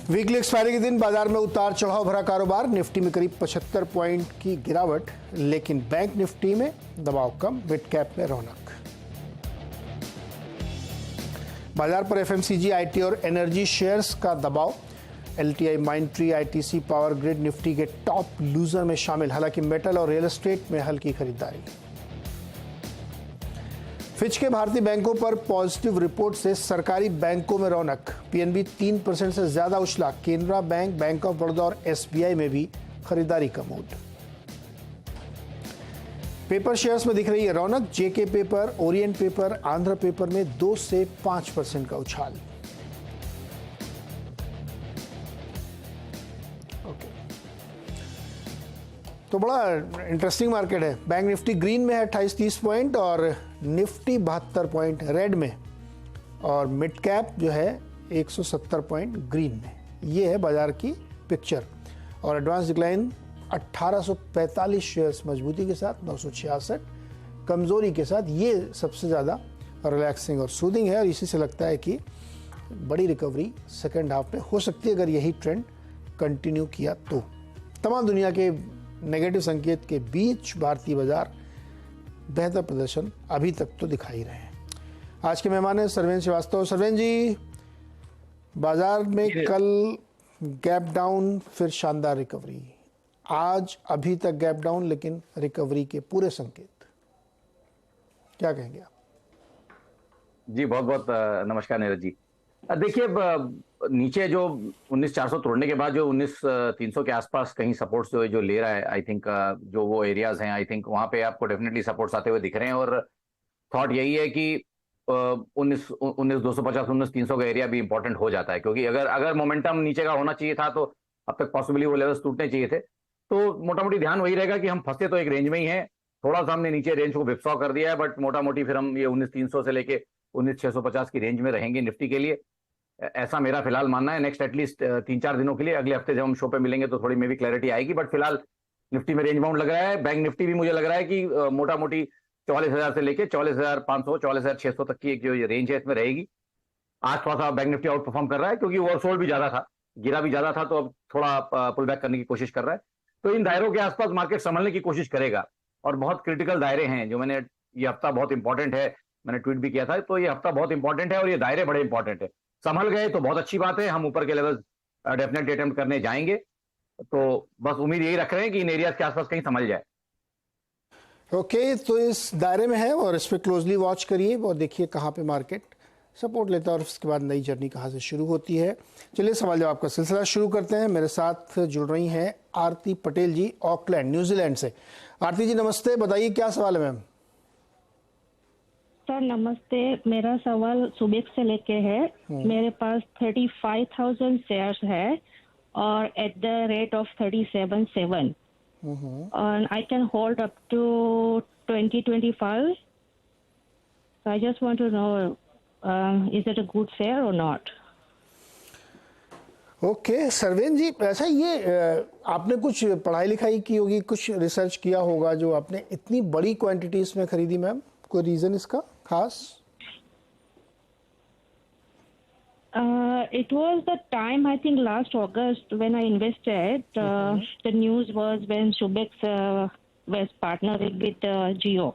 Weekly expiry के दिन बाजार में उतार चढ़ाव भरा कारोबार। निफ्टी में करीब 75 पॉइंट की गिरावट, लेकिन बैंक निफ्टी में दबाव कम, मिड कैप में रौनक। बाजार पर एफएमसीजी, आईटी और एनर्जी शेयर्स का दबाव। LTI, Mindtree, ITC, power grid Nifty के टॉप लूजर में शामिल। हालांकि मेटल और रियल एस्टेट में हल्की खरीदारी। फिच के भारतीय बैंकों पर पॉजिटिव रिपोर्ट से सरकारी बैंकों में रौनक। पीएनबी 3% से ज्यादा उछला। Canara bank, bank of Baroda और एसबीआई में भी खरीदारी का मूड। पेपर शेयर्स में दिख रही है रौनक। JK paper, orient paper, Andhra paper में 2 से 5% का उछाल। तो बड़ा इंटरेस्टिंग मार्केट है। बैंक निफ्टी ग्रीन में है 28-30 पॉइंट और निफ्टी 72 पॉइंट रेड में, और मिड कैप जो है 170 पॉइंट ग्रीन में। ये है बाजार की पिक्चर। और एडवांस डिक्लाइन 1845 शेयर्स मजबूती के साथ, 966 कमजोरी के साथ। ये सबसे ज़्यादा रिलैक्सिंग और सूदिंग है, और इसी से लगता है कि बड़ी रिकवरी सेकेंड हाफ में हो सकती है अगर यही ट्रेंड कंटिन्यू किया तो। तमाम दुनिया के नेगेटिव संकेत के बीच भारतीय बाजार बेहतर प्रदर्शन अभी तक तो दिखा ही रहे हैं। आज के मेहमान हैं सरवेन श्रीवास्तव। सरवेन जी, बाजार में कल गैप डाउन, फिर शानदार रिकवरी। आज अभी तक गैप डाउन, लेकिन रिकवरी के पूरे संकेत, क्या कहेंगे आप? जी बहुत बहुत नमस्कार नीरज जी। देखिए, नीचे जो 19,400 तोड़ने के बाद जो 19,300 के आसपास कहीं सपोर्ट्स जो ले रहा है, आई थिंक जो वो एरियाज हैं, आई थिंक वहां पे आपको डेफिनेटली सपोर्ट्स आते हुए दिख रहे हैं। और थॉट यही है कि 19,250, 19,300 का एरिया भी इंपॉर्टेंट हो जाता है, क्योंकि अगर मोमेंटम नीचे का होना चाहिए था तो अब तक पॉसिबली वो लेवल्स टूटने चाहिए थे। तो मोटा मोटी ध्यान वही रहेगा कि हम फंसे तो एक रेंज में ही है। थोड़ा सा हमने नीचे रेंज को विपसॉ कर दिया है, बट मोटा मोटी फिर हम ये 19,300 से लेके 19,650 की रेंज में रहेंगे निफ्टी के लिए। ऐसा मेरा फिलहाल मानना है। नेक्स्ट एटलीस्ट 3-4 दिनों के लिए। अगले हफ्ते जब हम शो पे मिलेंगे तो थोड़ी में भी क्लैरिटी आएगी, बट फिलहाल निफ्टी में रेंज बाउंड लग रहा है। बैंक निफ्टी भी मुझे लग रहा है कि मोटा मोटी 44,000 से लेके 44,500, 44,600 तक की एक जो रेंज है इसमें रहेगी। आज थोड़ा सा बैंक निफ्टी आउट परफॉर्म कर रहा है, क्योंकि ओवरसोल्ड भी ज्यादा था, गिरा भी ज्यादा था, तो अब थोड़ा पुल बैक करने की कोशिश कर रहा है। तो इन दायरों के आसपास मार्केट संभलने की कोशिश करेगा। और बहुत क्रिटिकल दायरे हैं जो मैंने, ये हफ्ता बहुत इंपॉर्टेंट है, मैंने ट्वीट भी किया था, तो ये हफ्ता बहुत इंपॉर्टेंट है और ये दायरे बड़े इंपॉर्टेंट है। संभल गए तो बहुत अच्छी बात है, हम ऊपर के लेवल डेफिनेटली अटेम्प्ट करने जाएंगे। तो बस उम्मीद यही रख रहे हैं कि इन एरियाज के आसपास कहीं संभल जाए। ओके, तो इस दायरे में है और इस पर क्लोजली वॉच करिए और देखिए कहाँ पे मार्केट सपोर्ट लेता है और उसके बाद नई जर्नी कहाँ से शुरू होती है। चलिए सवाल जवाब का सिलसिला शुरू करते हैं। मेरे साथ जुड़ रही हैं आरती पटेल जी, ऑकलैंड, न्यूजीलैंड से। आरती जी नमस्ते, बताइए क्या सवाल है मैम? सर नमस्ते, मेरा सवाल सुबेक से लेके है। मेरे पास 35,000 शेयर्स है और एट द रेट ऑफ 37.7 और I can hold up to 2025. So I just want to know, is it a good share or not? Okay Sarven ji, ऐसा ये आपने कुछ पढ़ाई लिखाई की होगी, कुछ रिसर्च किया होगा जो आपने इतनी बड़ी क्वांटिटीज में खरीदी मैम? कोई रीजन इसका खास? It was the time, I think last August when I invested. The news was when Subex was partnering with Jio.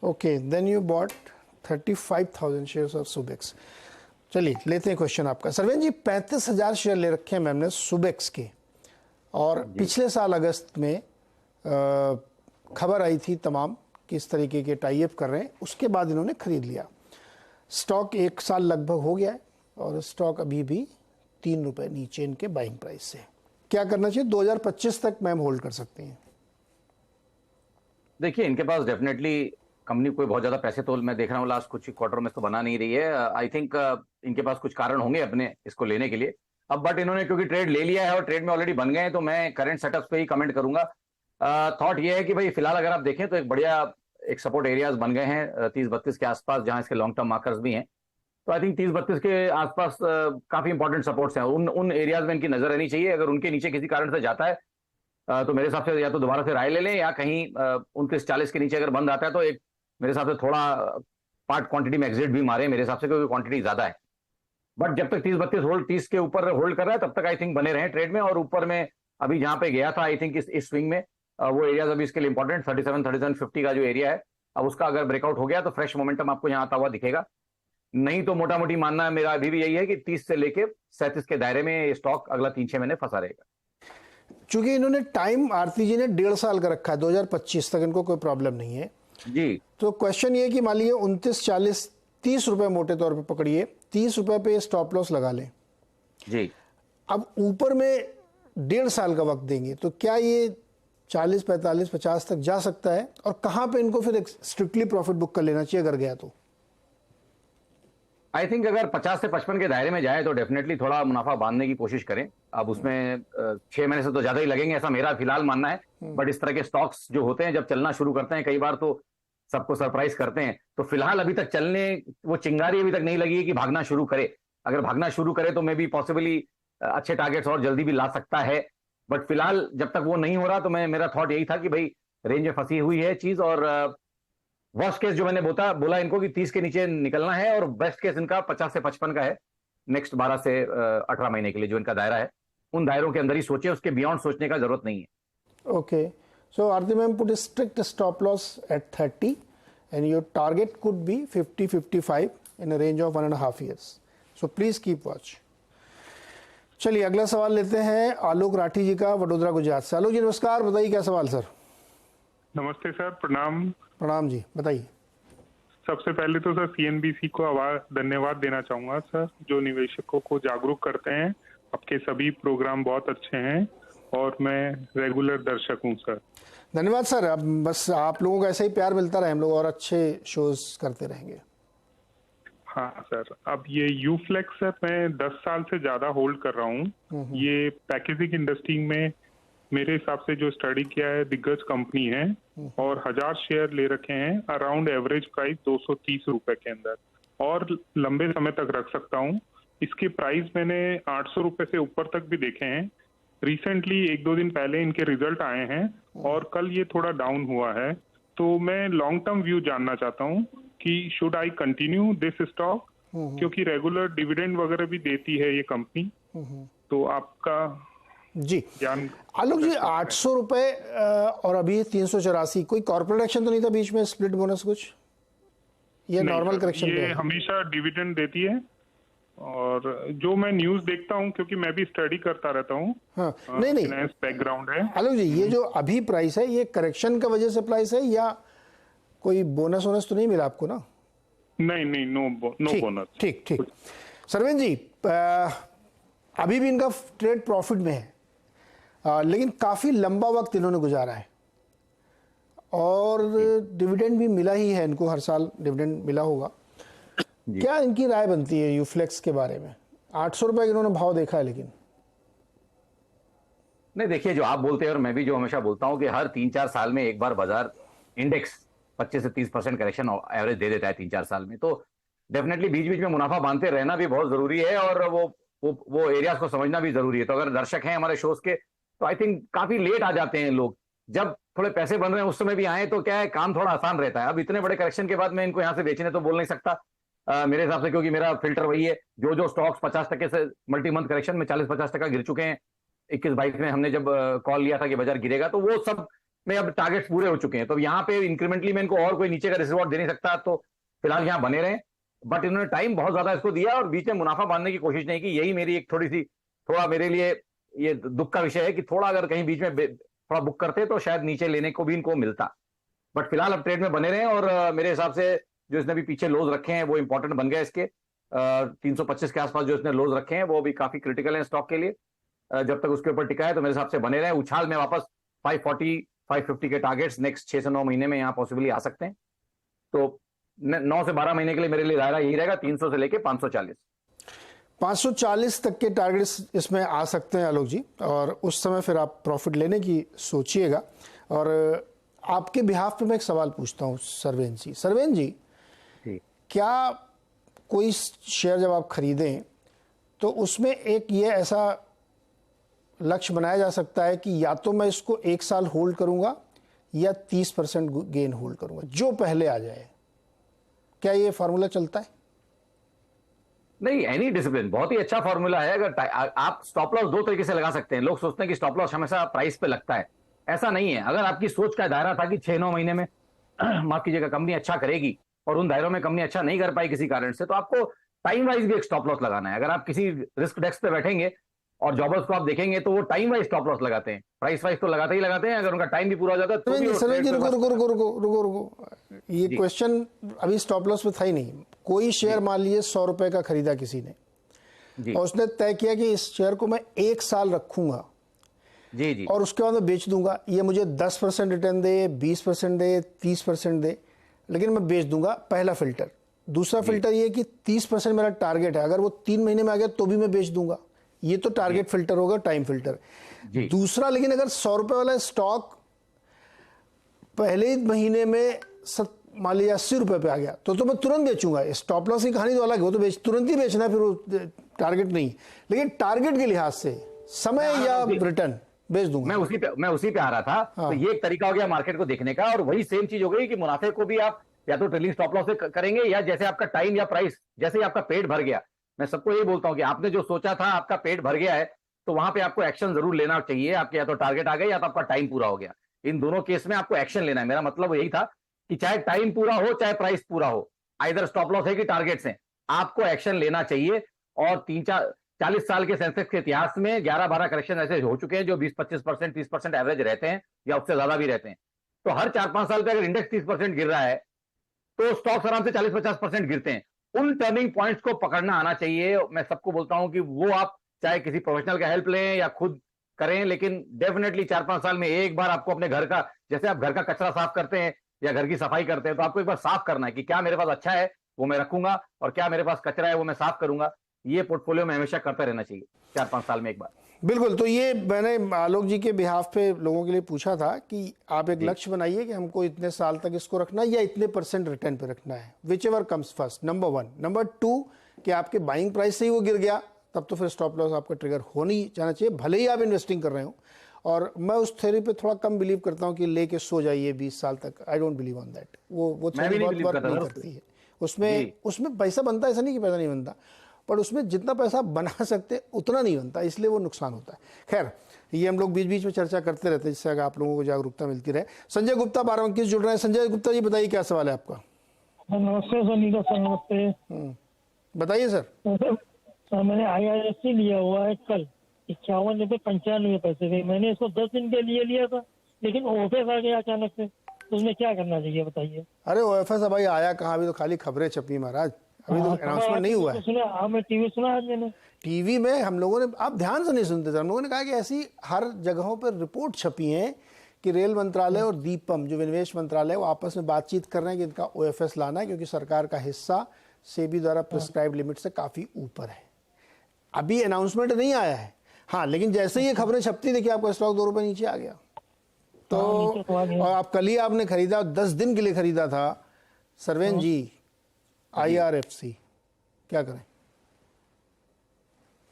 Okay, then you bought 35,000 shares of Subex. चलिए लेते हैं क्वेश्चन आपका। सरवेन जी, 35,000 share ले रखे हैं मैम ने सुबेक्स के, और पिछले साल अगस्त में खबर आई थी तमाम किस तरीके के टाई अप कर रहे हैं, उसके बाद इन्होंने खरीद लिया। स्टॉक 1 साल लगभग हो गया है और स्टॉक अभी भी 3 रुपए नीचे इनके बाइंग प्राइस से। क्या करना चाहिए? 2025 तक मैम होल्ड कर सकते हैं? देखिए, इनके पास डेफिनेटली कंपनी कोई बहुत ज्यादा पैसे तो मैं देख रहा हूँ लास्ट कुछ क्वार्टर में तो बना नहीं रही है। आई थिंक इनके पास कुछ कारण होंगे अपने इसको लेने के लिए अब, बट इन्होंने क्योंकि ट्रेड ले लिया है और ट्रेड में ऑलरेडी बन गए हैं, तो मैं करंट सेटअप पे ही कमेंट करूंगा। थॉट ये है कि भाई फिलहाल अगर आप देखें तो एक बढ़िया एक सपोर्ट एरियाज बन गए हैं 30-32 के आसपास, जहां इसके लॉन्ग टर्म मार्कर्स भी हैं। तो आई थिंक 30-32 के आसपास काफी इंपॉर्टेंट सपोर्ट्स हैं। उन एरियाज में इनकी नजर रहनी चाहिए। अगर उनके नीचे किसी कारण से जाता है तो मेरे हिसाब से या तो दोबारा से राय ले लें, या कहीं 29-40 के नीचे अगर बंद आता है तो एक मेरे हिसाब से थोड़ा पार्ट क्वांटिटी में एग्जिट भी मारे मेरे हिसाब से, क्योंकि क्वांटिटी ज्यादा है। बट जब तक 30-32 के ऊपर होल्ड कर रहा है तब तक आई थिंक बने रहे ट्रेड में, और ऊपर में अभी जहां पे गया था आई थिंक इस स्विंग में वो एरियाज अभी इसके लिए इंपॉर्टेंट 37-50 का जो एरिया है, अब उसका अगर ब्रेकआउट हो गया तो फ्रेश मोमेंटम आपको यहाँ आता हुआ दिखेगा। नहीं तो मोटा मोटी मानना है मेरा अभी भी यही है कि 30 से लेके 37 के दायरे में स्टॉक अगला 3-6 महीने फंसा रहेगा। चूंकि इन्होंने टाइम आरती जी ने 1.5 साल का रखा है, 2025 तक, इनको कोई प्रॉब्लम नहीं है जी। तो क्वेश्चन ये कि मान लीजिए 29.40 30 रुपए मोटे तौर पे पकड़िए, 30 रुपए पे स्टॉप लॉस लगा लें जी। अब ऊपर में 1.5 साल का वक्त देंगे तो क्या ये 40, 45, 50 तक जा सकता है? और कहां पे इनको फिर स्ट्रिक्टली प्रॉफिट बुक कर लेना चाहिए अगर गया तो? आई थिंक अगर 50 से 55 के दायरे में जाए तो डेफिनेटली थोड़ा मुनाफा बांधने की कोशिश करें। अब उसमें 6 महीने से तो ज्यादा ही लगेंगे ऐसा मेरा फिलहाल मानना है, बट इस तरह के स्टॉक्स जो होते हैं जब चलना शुरू करते हैं कई बार तो सबको सरप्राइज करते हैं। तो फिलहाल अभी तक चलने वो चिंगारी अभी तक नहीं लगी है कि भागना शुरू करे। अगर भागना शुरू करे तो मे बी पॉसिबली अच्छे टारगेट्स और जल्दी भी ला सकता है, बट फिलहाल जब तक वो नहीं हो रहा तो मेरा थॉट यही था कि भाई रेंज में फंसी हुई है चीज, और वर्स्ट केस जो मैंने बोला इनको कि 30 के नीचे निकलना है, और बेस्ट केस इनका 50 से 55 का है नेक्स्ट 12 से 18 महीने के लिए जो इनका दायरा है, उन दायरों के अंदर ही सोचे, उसके बियॉन्ड सोचने का जरूरत नहीं है। Okay, so Aarti ma'am put strict stop loss at 30 and your target could be 50-55 in a range of 1.5 years. So please keep watch. चलिए अगला सवाल लेते हैं आलोक राठी जी का, वडोदरा गुजरात से। आलोक जी नमस्कार, बताइए क्या सवाल सर? नमस्ते सर, प्रणाम। प्रणाम जी, बताइए। सबसे पहले तो सर CNBC को धन्यवाद देना चाहूंगा सर, जो निवेशकों को जागरूक करते हैं। आपके सभी प्रोग्राम बहुत अच्छे हैं और मैं रेगुलर दर्शक हूं सर। धन्यवाद सर, अब बस आप लोगों का ऐसा ही प्यार मिलता रहे, हम लोग और अच्छे शोज करते रहेंगे। हाँ सर, अब ये यूफ्लेक्स सर मैं 10 साल से ज्यादा होल्ड कर रहा हूँ। ये पैकेजिंग इंडस्ट्री में मेरे हिसाब से जो स्टडी किया है दिग्गज कंपनी है, और 1000 शेयर ले रखे हैं अराउंड एवरेज प्राइस 230 रुपए के अंदर, और लंबे समय तक रख सकता हूँ। इसके प्राइस मैंने 800 रुपए से ऊपर तक भी देखे हैं। रिसेंटली 1-2 दिन पहले इनके रिजल्ट आए हैं और कल ये थोड़ा डाउन हुआ है। तो मैं लॉन्ग टर्म व्यू जानना चाहता हूँ कि should I continue this stock, क्योंकि रेगुलर डिविडेंड वगैरह भी देती है ये कंपनी। तो आपका जी ज्ञान। आलोक जी, 800 रुपए और अभी 384, कोई कॉर्पोरेट एक्शन तो नहीं था बीच में, स्प्लिट बोनस कुछ? ये नॉर्मल करेक्शन ये हमेशा डिविडेंड देती है, और जो मैं न्यूज देखता हूँ क्योंकि मैं भी स्टडी करता रहता हूँ। हाँ, नहीं फाइनेंस बैकग्राउंड है। आलोक जी, ये जो अभी प्राइस है ये करेक्शन का वजह से प्राइस है या कोई बोनस वोनस तो नहीं मिला आपको ना? नहीं, नो बोनस। ठीक। सरवेन जी, अभी भी इनका ट्रेड प्रॉफिट में है, लेकिन काफी लंबा वक्त इन्होंने गुजारा है और डिविडेंड भी मिला ही है इनको, हर साल डिविडेंड मिला होगा। क्या इनकी राय बनती है यूफ्लेक्स के बारे में? 800 रुपए इन्होंने भाव देखा है, लेकिन नहीं देखिए, जो आप बोलते हैं और मैं भी जो हमेशा बोलता हूं कि हर 3-4 साल में एक बार बाजार इंडेक्स 25 से 30% करेक्शन एवरेज दे देता है 3-4 साल में, तो डेफिनेटली बीच बीच में मुनाफा बांधते रहना भी बहुत जरूरी है, और वो एरियाज को समझना भी जरूरी है। तो अगर दर्शक हैं हमारे शोज के तो आई थिंक काफी लेट आ जाते हैं लोग, जब थोड़े पैसे बन रहे हैं उस समय भी आए तो क्या है, काम थोड़ा आसान रहता है। अब इतने बड़े करेक्शन के बाद मैं इनको यहाँ से बेचने तो बोल नहीं सकता मेरे हिसाब से, क्योंकि मेरा फिल्टर वही है, जो स्टॉक्स 50% से मल्टी मंथ करेक्शन में 40-50% गिर चुके हैं। 21-22 में हमने जब कॉल लिया था कि बाजार गिरेगा, तो वो सब में अब टारगेट्स पूरे हो चुके हैं। तो यहाँ पे इंक्रीमेंटली मैं इनको और कोई नीचे का रिवॉर्ड दे नहीं सकता, तो फिलहाल यहाँ बने रहे। बट इन्होंने टाइम बहुत ज्यादा इसको दिया और बीच में मुनाफा बांधने की कोशिश नहीं की। यही मेरी एक थोड़ा मेरे लिए ये दुख का विषय है कि थोड़ा अगर कहीं बीच में थोड़ा बुक करते तो शायद नीचे लेने को भी इनको मिलता। बट फिलहाल अब ट्रेड में बने रहे, और मेरे हिसाब से जो इसने भी पीछे लोज रखे हैं वो इंपॉर्टेंट बन गए इसके। 325 के आसपास जो इसने लोज रखे हैं वो भी काफी क्रिटिकल है स्टॉक के लिए। जब तक उसके ऊपर टिका है तो मेरे हिसाब से बने रहे। उछाल में वापस 540-550 के टारगेट्स नेक्स्ट 6 से 9 महीने में यहाँ पॉसिबली आ सकते हैं। तो 9 से 12 महीने के लिए मेरे लिए दायरा यही रहेगा, 300 से लेके 540 तक के टारगेट्स इसमें आ सकते हैं आलोक जी, और उस समय फिर आप प्रॉफिट लेने की सोचिएगा। और आपके बिहाफ पे मैं एक सवाल पूछता हूँ सरवेन जी, क्या कोई शेयर जब आप खरीदें तो उसमें एक ये ऐसा लक्ष्य बनाया जा सकता है कि या तो मैं इसको 1 साल होल्ड करूंगा या 30% गेन होल्ड करूंगा, जो पहले आ जाए? क्या ये फार्मूला चलता है? नहीं, एनी डिसिप्लिन बहुत ही अच्छा फॉर्मूला है। अगर आप स्टॉप लॉस दो तरीके से लगा सकते हैं। लोग सोचते हैं कि स्टॉप लॉस हमेशा प्राइस पे लगता है, ऐसा नहीं है। अगर आपकी सोच का दायरा था कि 6-9 महीने में माफ कीजिएगा कंपनी अच्छा करेगी और उन दायरों में कंपनी अच्छा नहीं कर पाई किसी कारण से, तो आपको टाइम वाइज भी एक स्टॉप लॉस लगाना है। अगर आप किसी रिस्क डेस्क पे बैठेंगे और जॉबर्स को आप देखेंगे तो वो टाइम वाइज स्टॉप लॉस लगाते हैं, प्राइस वाइज तो लगाते ही लगाते हैं। अगर उनका टाइम भी पूरा हो जाता है तो भी सरवेन जी रुको, ये क्वेश्चन अभी स्टॉप लॉस में था ही नहीं। कोई शेयर मान लीजिए 100 रुपए का खरीदा किसी ने और उसने तय किया कि इस शेयर को मैं 1 साल रखूंगा जी और उसके बाद मैं बेच दूंगा, ये मुझे 10% रिटर्न दे, 20% दे, 30% दे, लेकिन मैं बेच दूंगा। पहला फिल्टर। दूसरा फिल्टर ये कि 30% मेरा टारगेट है, अगर वो 3 महीने में आ गया तो भी मैं बेच दूंगा। ये तो टारगेट फिल्टर होगा, टाइम फिल्टर। दूसरा, लेकिन अगर 100 रुपए वाला स्टॉक पहले ही महीने में मान लीजिए 80 रुपए पे आ गया तो मैं तुरंत बेचूंगा। स्टॉप लॉस की कहानी तो अलग है, वो तो तुरंत ही बेचना है, फिर वो टारगेट नहीं। लेकिन टारगेट के लिहाज से समय या रिटर्न बेच दूंगा। मैं उसी पे आ रहा था। तो ये एक तरीका हो गया मार्केट को देखने का, और वही सेम चीज हो गई कि मुनाफे को भी आप या तो ट्रेलिंग स्टॉप लॉस से करेंगे, या जैसे आपका टाइम या प्राइस, जैसे ही आपका पेट भर गया। मैं सबको यही बोलता हूं कि आपने जो सोचा था, आपका पेट भर गया है, तो वहां पे आपको एक्शन जरूर लेना चाहिए। आपके या तो टारगेट आ गए या तो आपका टाइम पूरा हो गया। इन दोनों केस में आपको एक्शन लेना है। मेरा मतलब यही था कि चाहे टाइम पूरा हो चाहे प्राइस पूरा हो, आइदर स्टॉप लॉस है कि टारगेट्स हैं, आपको एक्शन लेना चाहिए। और 40 साल के सेंसेक्स के इतिहास में 11-12 करेक्शन ऐसे हो चुके हैं जो 20-25%, 30% एवरेज रहते हैं या उससे ज्यादा भी रहते हैं। तो हर 4-5 साल पे अगर इंडेक्स 30% गिर रहा है तो स्टॉक्स आराम से 40-50% गिरते हैं। उन टर्निंग पॉइंट्स को पकड़ना आना चाहिए। मैं सबको बोलता हूं कि वो आप चाहे किसी प्रोफेशनल का हेल्प लें या खुद करें, लेकिन डेफिनेटली 4-5 साल में एक बार आपको अपने घर का, जैसे आप घर का कचरा साफ करते हैं या घर की सफाई करते हैं, तो आपको एक बार साफ करना है कि क्या मेरे पास अच्छा है वो मैं रखूंगा और क्या मेरे पास कचरा है वो मैं साफ करूंगा। ये पोर्टफोलियो में हमेशा करता रहना चाहिए 4-5 साल में एक बार। बिल्कुल। तो ये मैंने आलोक जी के बिहाफ पे लोगों के लिए पूछा था कि आप एक लक्ष्य बनाइए कि हमको इतने साल तक इसको रखना है या इतने % रिटर्न पे रखना है, which ever comes first, number 1। Number 2 कि आपके बाइंग प्राइस से ही वो गिर गया तब तो फिर स्टॉप लॉस आपका ट्रिगर हो नहीं जाना चाहिए, भले ही आप इन्वेस्टिंग कर रहे हो। और मैं उस थ्योरी पे थोड़ा कम बिलीव करता हूँ कि लेके सो जाइए 20 साल तक। I don't believe on that. वो थ्योरी बहुत वर्क नहीं करती है। उसमें पैसा बनता है, ऐसा नहीं कि पैसा नहीं बनता, पर उसमें जितना पैसा बना सकते उतना नहीं बनता, इसलिए वो नुकसान होता है। खैर, ये हम लोग बीच बीच में चर्चा करते रहते हैं जिससे आप लोगों को जागरूकता मिलती रहे। संजय गुप्ता बाराबंकी से जुड़ रहे हैं। संजय गुप्ता जी बताइए क्या सवाल है आपका। नमस्ते सर। नीला सर नमस्ते। बताइए सर। सर मैंने IRFC लिया हुआ है कल 51.95 पैसे के। मैंने इसको 10 दिन के लिए लिया था, लेकिन OFS आ गया अचानक से, तो उसमें क्या करना चाहिए बताइए। अरे OFS भाई आया कहाँ, अभी तो खाली खबरें छपी महाराज, अभी तो अनाउंसमेंट नहीं हुआ है। सुना मैं टीवी सुना आज मैंने। टीवी में हम लोगों ने, आप ध्यान से नहीं सुनते थे, हम लोगों ने कहा कि ऐसी हर जगहों पर रिपोर्ट छपी है कि रेल मंत्रालय और दीपम जो विनिवेश मंत्रालय वो आपस में बातचीत कर रहे हैं कि इनका OFS लाना है, क्योंकि सरकार का हिस्सा सेबी द्वारा प्रिस्क्राइब लिमिट से काफी ऊपर है। अभी अनाउंसमेंट नहीं आया है, हाँ, लेकिन जैसे ही ये खबरें छपती देखिए आपका स्टॉक 2 रुपए नीचे आ गया। तो और आप कल ही आपने खरीदा, 10 दिन के लिए खरीदा था सरवेन जी IRFC, क्या करें?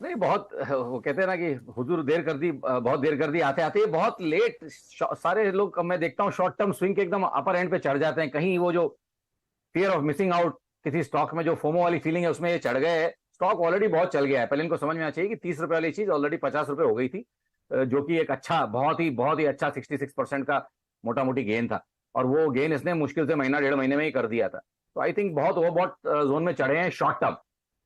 नहीं, बहुत वो कहते हैं ना कि हुजूर देर कर दी, बहुत देर कर दी, आते आते बहुत लेट। सारे लोग मैं देखता हूँ शॉर्ट टर्म स्विंग के एकदम अपर एंड पे चढ़ जाते हैं। कहीं वो जो फियर ऑफ मिसिंग आउट किसी स्टॉक में जो फोमो वाली फीलिंग है उसमें ये चढ़ गए। स्टॉक ऑलरेडी बहुत चल गया है। पहले इनको समझ में आना चाहिए कि 30 रुपए वाली चीज ऑलरेडी 50 रुपए हो गई थी, जो कि एक अच्छा बहुत ही अच्छा 66% का मोटा मोटी गेन था, और वो गेन इसने मुश्किल से महीना 1.5 महीने में ही कर दिया था। तो आई थिंक बहुत जोन में चढ़े हैं short term.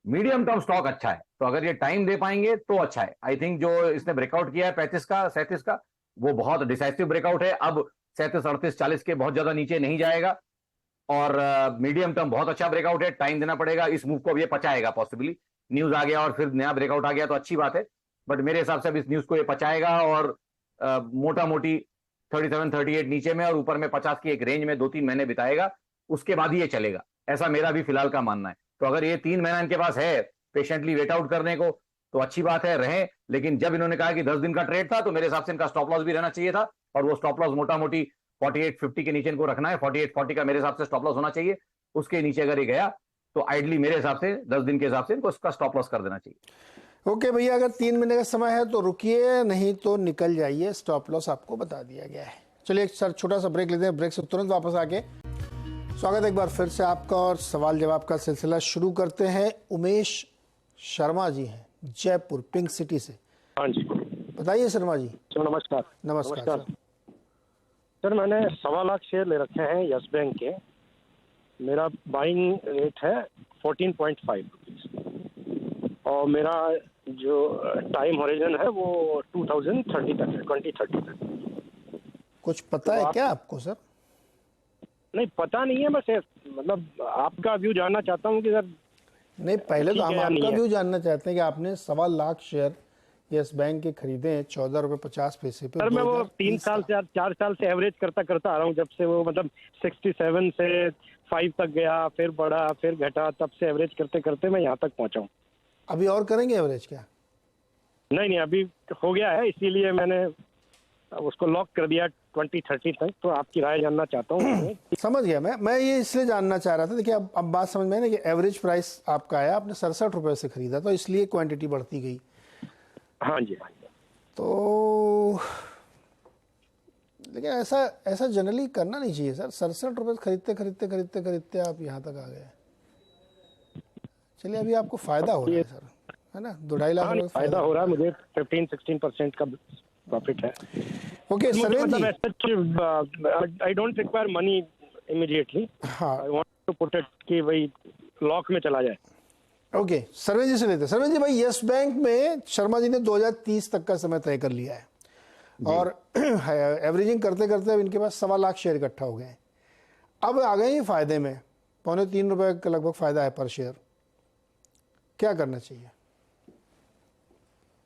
Medium term stock अच्छा है, तो अगर ये टाइम दे पाएंगे तो अच्छा है। आई थिंक जो इसने ब्रेकआउट किया है 35 का 37 का, वो बहुत डिसाइसिव ब्रेकआउट है। अब 37, 38, 40 के बहुत ज्यादा नीचे नहीं जाएगा, और मीडियम टर्म बहुत अच्छा ब्रेकआउट है। टाइम देना पड़ेगा, इस मूव को अब ये पचाएगा। पॉसिबली न्यूज आ गया और फिर नया ब्रेकआउट आ गया तो अच्छी बात है, बट मेरे हिसाब से अब इस न्यूज को ये पचाएगा और मोटा मोटी 37, 38 नीचे में और ऊपर में 50 की एक रेंज में 2-3 महीने बिताएगा, उसके बाद ही ये चलेगा। ऐसा मेरा भी फिलहाल का मानना है। तो अगर ये 3 महीना इनके पास है पेशेंटली वेट आउट करने को तो अच्छी बात है, रहे। लेकिन जब इन्होंने कहा कि 10 दिन का ट्रेड था तो मेरे हिसाब से इनका स्टॉप लॉस भी रहना चाहिए था, और वो स्टॉप लॉस मोटा मोटी 48-50 के नीचे इनको रखना है। 48-40 का मेरे हिसाब से स्टॉप लॉस होना चाहिए। उसके नीचे अगर ये गया तो आइडली मेरे हिसाब से 10 दिन के हिसाब से इनको इसका स्टॉप लॉस कर देना चाहिए। ओके भैया, अगर 3 महीने का समय है तो रुकिए, नहीं तो निकल जाइए। स्टॉप लॉस आपको बता दिया गया है। चलिए एक सर छोटा सा ब्रेक लेते हैं। ब्रेक से तुरंत वापस आके स्वागत है एक बार फिर से आपका, और सवाल जवाब का सिलसिला शुरू करते हैं। उमेश शर्मा जी हैं जयपुर पिंक सिटी से। हाँ जी बताइए शर्मा जी। सर नमस्कार। नमस्कार सर। सर मैंने 1.25 लाख शेयर ले रखे हैं यस बैंक के। मेरा बाइंग रेट है 14.5 रुपीज और मेरा जो टाइम हॉरिजन है वो 2030 तक है, 2030 तक। कुछ पता है क्या आपको सर? नहीं पता नहीं है, बस मतलब आपका व्यू जानना चाहता हूँ कि सर। नहीं, पहले तो ठीक हम है या नहीं आपका है? व्यू जानना चाहते हैं कि आपने 1.25 लाख शेयर यस बैंक के खरीदे हैं 14.50 रुपए पे। सर मैं वो 3 साल से 4 साल से एवरेज करता करता आ रहा हूँ, जब से वो मतलब 67 से 5 तक गया, फिर बढ़ा, फिर घटा, तब से एवरेज करते करते मैं यहाँ तक पहुँचा हूँ। अभी और करेंगे एवरेज क्या? नहीं अभी हो गया है, इसीलिए मैंने उसको लॉक कर दिया 2030 तक। तो आपकी राय जानना चाहता हूँ। समझ गया मैं ये इसलिए जानना चाह रहा था। देखिए अब बात समझ में आई ना कि एवरेज प्राइस आपका आया, आपने 67 रुपए से खरीदा तो इसलिए क्वांटिटी बढ़ती गई। हाँ जी हाँ जी। तो लेकिन ऐसा जनरली करना नहीं चाहिए सर। 67 रुपए खरीदते खरीदते खरीदते खरीदते आप यहाँ तक आ गए। चलिए अभी आपको फायदा हो रहा है सर, है ना? 2-2.5 लाख रुपए फायदा हो रहा है मुझे। 15-16% का प्रॉफिट है। Okay Sarven ji. I don't require money immediately. हाँ I want to put it कि वही लॉक में चला जाए। ओके सरवेन जी से लेते हैं। सरवेन जी भाई यस बैंक में शर्मा जी ने 2030 तक का समय तय कर लिया है और एवरेजिंग करते करते अब इनके पास 1.25 लाख शेयर इकट्ठा हो गए हैं। अब आ गए ये फायदे में, 2.25 रुपए का लगभग फायदा है पर शेयर। क्या करना चाहिए?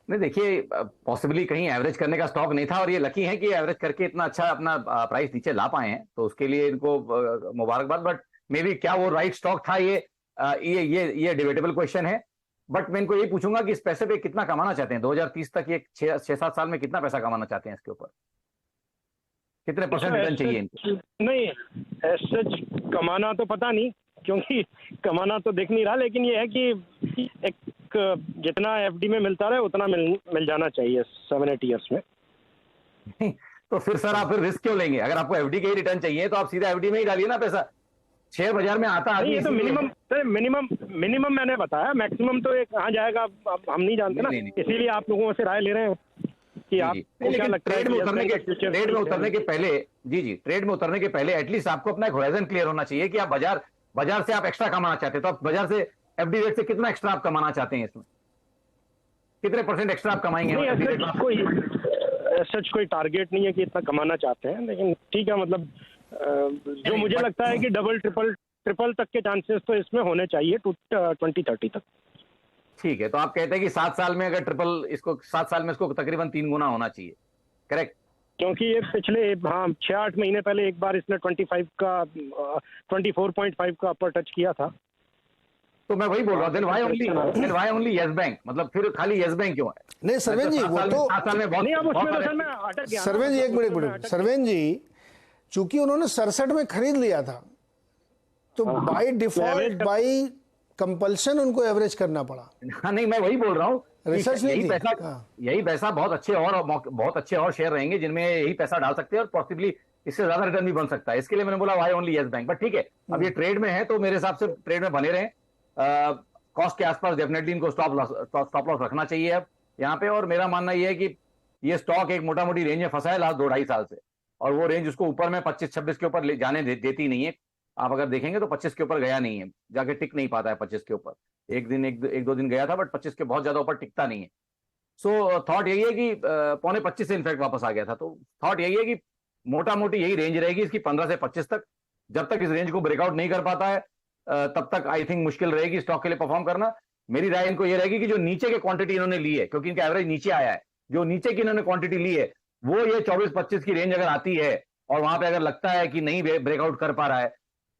नहीं देखिए, पॉसिबली कहीं एवरेज करने का स्टॉक नहीं था और ये लकी है कि एवरेज करके इतना अच्छा अपना प्राइस नीचे ला पाए हैं, तो उसके लिए इनको मुबारकबाद। बट मे बी क्या वो राइट स्टॉक था, ये डिबेटेबल क्वेश्चन है। बट मैं इनको ये पूछूंगा कि इस पैसे पे कितना कमाना चाहते हैं 2030 तक? ये 6-7 साल में कितना पैसा कमाना चाहते हैं इसके ऊपर? कितने % रिटर्न चाहिए इनको? नहीं सच कमाना तो पता नहीं, क्योंकि कमाना तो दिख नहीं रहा, लेकिन ये है कि एक जितना एफडी में मिलता रहे उतना मिल जाना चाहिए 7-8 ईयर्स में। तो फिर सर आप फिर रिस्क क्यों लेंगे? अगर आपको एफडी का ही रिटर्न चाहिए तो आप सीधा एफडी में ही डालिए ना पैसा। शेयर बाजार में आता है। ये तो मिनिमम मैंने बताया, मैक्सिमम तो एक कहाँ जाएगा हम नहीं जानते ना। इसीलिए आप लोगों से राय ले रहे हैं कि आप क्या लगता है। ट्रेड में उतरने के पहले ट्रेड में उतरने के पहले एटलीस्ट आपको अपना एक होराइजन क्लियर होना चाहिए कि आप बाजार से आप एक्स्ट्रा कमाना चाहते हैं, तो आप बाजार से एफडी रेट से कितना एक्स्ट्रा आप कमाना चाहते हैं? इसमें कितने % एक्स्ट्रा आप कमाएंगे? सच कोई टारगेट नहीं है कि इतना कमाना चाहते हैं, लेकिन ठीक है, मतलब जो मुझे लगता है कि डबल ट्रिपल तक के चांसेस तो इसमें होने चाहिए 2030 तक। ठीक है, तो आप कहते हैं कि 7 साल में अगर 7 साल में इसको तकरीबन 3 गुना होना चाहिए, करेक्ट? क्योंकि ये पिछले 6-8 महीने पहले एक बार इसने 24.5 का अपर टच किया था। तो मैं वही बोल रहा हूँ, then why only Yes Bank? मतलब फिर खाली यस बैंक क्यों है? नहीं सरवेन जी, वो तो 7 साल में सरवेन जी एक मिनट सरवेन जी, चूंकि उन्होंने 67 में खरीद लिया था तो बाय डिफॉल्ट बाय कंपल्शन उनको एवरेज करना पड़ा। हाँ नहीं, मैं वही बोल रहा हूँ, रिसर्च नहीं यही पैसा बहुत अच्छे और शेयर रहेंगे जिनमें यही पैसा डाल सकते हैं और पॉसिबली इससे ज्यादा रिटर्न भी बन सकता है। इसके लिए मैंने बोला why only Yes bank. But ठीक है, अब ये ट्रेड में है तो मेरे हिसाब से ट्रेड में बने रहे। कॉस्ट के आसपास डेफिनेटली इनको स्टॉप लॉस रखना चाहिए अब यहाँ पे। और मेरा मानना यह है कि ये स्टॉक एक मोटा मोटी रेंज में फंसा है लास्ट 2-2.5 साल से, और वो रेंज उसको ऊपर में 25-26 के ऊपर जाने देती नहीं है। आप अगर देखेंगे तो 25 के ऊपर गया नहीं है, जाके टिक नहीं पाता है 25 के ऊपर। एक दो दिन गया था, बट 25 के बहुत ज्यादा ऊपर टिकता नहीं है। सो थॉट यही है कि 25 से इनफैक्ट वापस आ गया था। तो थॉट यही है कि मोटा मोटी यही रेंज रहेगी इसकी 15 से 25 तक। जब तक इस रेंज को ब्रेकआउट नहीं कर पाता है तब तक आई थिंक मुश्किल रहेगी स्टॉक के लिए परफॉर्म करना। मेरी राय इनको ये रहेगी कि जो नीचे के क्वांटिटी इन्होंने ली है, क्योंकि इनका एवरेज नीचे आया है, जो नीचे की इन्होंने क्वांटिटी ली है वो ये 24-25 की रेंज अगर आती है और वहां पे अगर लगता है कि नहीं ब्रेकआउट कर पा रहा है,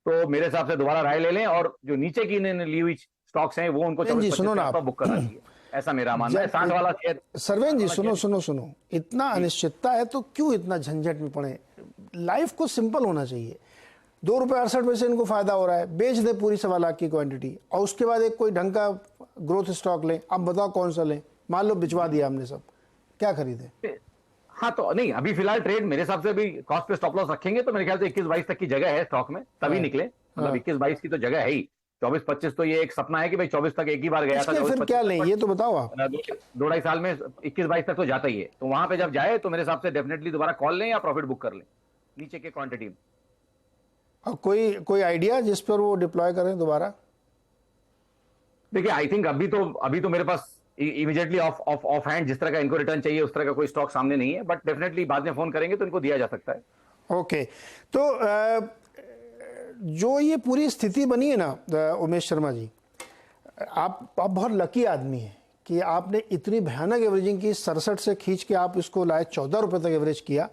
तो मेरे हिसाब से दोबारा राय ले लें और जो नीचे की इन्होंने ली हुई स्टॉक्स हैं वो उनको 24-25 बुक करना चाहिए। ऐसा मेरा मानना है। 60 वाला शेयर। सरवेन जी सुनो, इतना अनिश्चितता है तो क्यों इतना झंझट में पड़े? लाइफ को सिंपल होना चाहिए। 2 रुपए 68 पैसे इनको फायदा हो रहा है, बेच दे पूरी 1.25 लाख की क्वांटिटी और उसके बाद एक कोई ढंग का ग्रोथ स्टॉक लें। अब बताओ कौन सा लें? मान लो बिचवा दिया हमने सब, क्या खरीदे? हाँ तो नहीं, अभी फिलहाल ट्रेड मेरे हिसाब से अभी कॉस्ट पे स्टॉप लॉस रखेंगे तो मेरे ख्याल से 21-22 तक की जगह है स्टॉक में, तभी निकले। मतलब 21-22 की तो जगह है ही। 24-25 तो ये एक सपना है कि भाई 24 तक एक ही बार गया था। इसके फिर क्या लें, ये तो बताओ आप। 2-2.5 साल में 21-22 तक तो जाता ही है, तो वहां पे जब जाए तो मेरे हिसाब से डेफिनेटली दोबारा कॉल लें या प्रॉफिट बुक कर लें नीचे के क्वांटिटी में। और कोई आइडिया जिस पर वो डिप्लॉय करें दोबारा? देखिए आई थिंक अभी तो मेरे पास इमीडिएटली ऑफ हैंड जिस तरह का इनको रिटर्न चाहिए उस तरह का कोई स्टॉक सामने नहीं है, बट डेफिनेटली बाद में फोन करेंगे तो इनको दिया जा सकता है। ओके, तो जो ये पूरी स्थिति बनी है ना उमेश शर्मा जी, आप बहुत लकी आदमी हैं कि आपने इतनी भयानक एवरेजिंग की, 67 से खींच के आप इसको लाए 14 रुपए तक एवरेज किया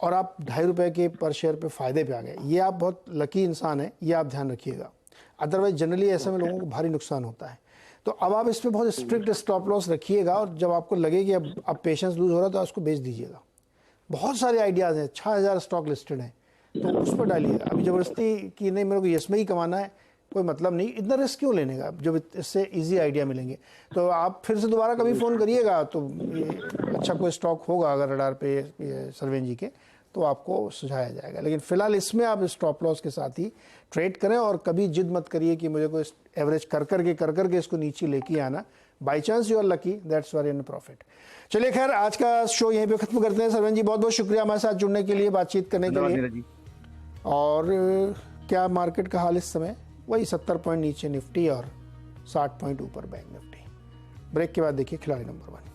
और आप 2.5 रुपए के पर शेयर पे फायदे पे आ गए। ये आप बहुत लकी इंसान हैं, ये आप ध्यान रखिएगा। अदरवाइज जनरली ऐसे में लोगों को भारी नुकसान होता है। तो अब आप इस पर बहुत स्ट्रिक्ट स्टॉप लॉस रखिएगा और जब आपको लगे कि अब पेशेंस लूज हो रहा है तो उसको बेच दीजिएगा। बहुत सारे आइडियाज़ हैं, 6000 स्टॉक लिस्टेड हैं, तो उस पर डालिएगा। अभी ज़बरदस्ती कि नहीं मेरे को यस में ही कमाना है, कोई मतलब नहीं, इतना रिस्क क्यों लेने का जब इससे इजी आइडिया मिलेंगे। तो आप फिर से दोबारा कभी फ़ोन करिएगा तो अच्छा कोई स्टॉक होगा अगर रडार पे सरवेन जी के, तो आपको सुझाया जाएगा। लेकिन फिलहाल इसमें आप स्टॉप लॉस के साथ ही ट्रेड करें और कभी जिद मत करिए कि मुझे कोई एवरेज कर करके इसको नीचे लेके आना। By chance you are lucky, that's very in profit. चलिए खैर, आज का शो यहीं पे खत्म करते हैं। सरवेन जी बहुत बहुत शुक्रिया हमारे साथ जुड़ने के लिए, बातचीत करने के लिए। और क्या मार्केट का हाल इस समय? वही 70 पॉइंट नीचे निफ्टी और 60 पॉइंट ऊपर बैंक निफ्टी। ब्रेक के बाद देखिए खिलाड़ी नंबर 1।